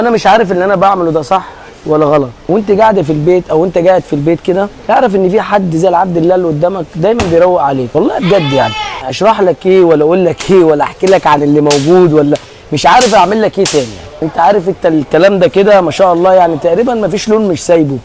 انا مش عارف اللي انا بعمله ده صح ولا غلط، وانت قاعده في البيت او انت قاعد في البيت كده اعرف ان في حد زي العبد الله اللي قدامك دايما بيروق عليك، والله بجد يعني. اشرح لك ايه ولا اقول لك ايه ولا احكي لك عن اللي موجود، ولا مش عارف اعمل لك ايه تاني يعني. انت عارف انت الكلام ده كده ما شاء الله يعني تقريبا ما فيش لون مش سايبه.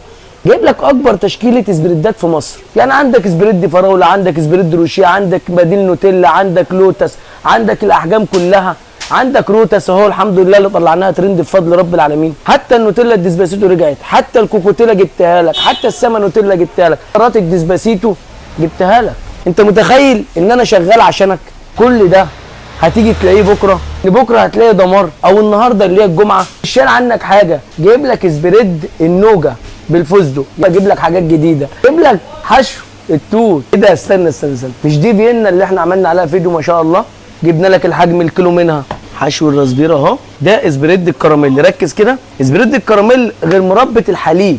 جايب لك اكبر تشكيله اسبريدات في مصر، يعني عندك اسبريد فراوله، عندك اسبريد روشيه، عندك بديل نوتيلا، عندك لوتس، عندك الاحجام كلها، عندك روتس اهو الحمد لله اللي طلعناها ترند بفضل رب العالمين، حتى النوتيلا الديسباسيتو رجعت، حتى الكوكوتيلا جبتها لك، حتى السما نوتيلا جبتها لك، قرات الديسباسيتو جبتها لك. انت متخيل ان انا شغال عشانك؟ كل ده هتيجي تلاقيه بكره، بكره هتلاقي دمار، او النهارده اللي هي الجمعه مش شايل عنك حاجه. جايب لك اسبريد النوجه بالفوزدو، اجيب لك حاجات جديده، جايب لك حشو التوت. ايه ده؟ استنى، مش دي فيينا اللي احنا عملنا عليها فيديو ما شاء الله؟ جبنا لك الحجم الكيلو منها، حشو الراسبيرا اهو. ده اسبريد الكراميل، ركز كده، اسبريد الكراميل غير مربى الحليب،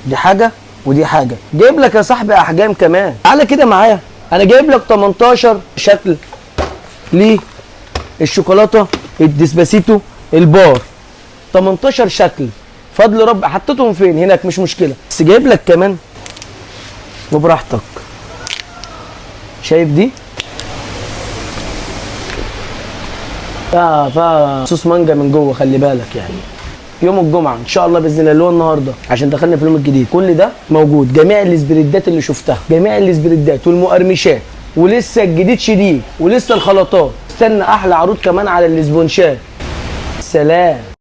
دي حاجه ودي حاجه. جايب لك يا صاحبي احجام كمان، تعالى كده معايا، انا جايب لك 18 شكل للشوكولاته الديسباسيتو البار، 18 شكل فضل رب. حطيتهم فين؟ هناك مش مشكله، بس جايب لك كمان وبراحتك. شايف دي؟ فيها صوص مانجا من جوه، خلي بالك يعني. يوم الجمعه ان شاء الله باذن الله اللي هو النهارده، عشان دخلنا في اليوم الجديد، كل ده موجود، جميع الاسبريدات اللي شفتها، جميع الاسبريدات والمقرمشات، ولسه الجديد شديد، ولسه الخلطات. استنى احلى عروض كمان على الاسبونشات. سلام.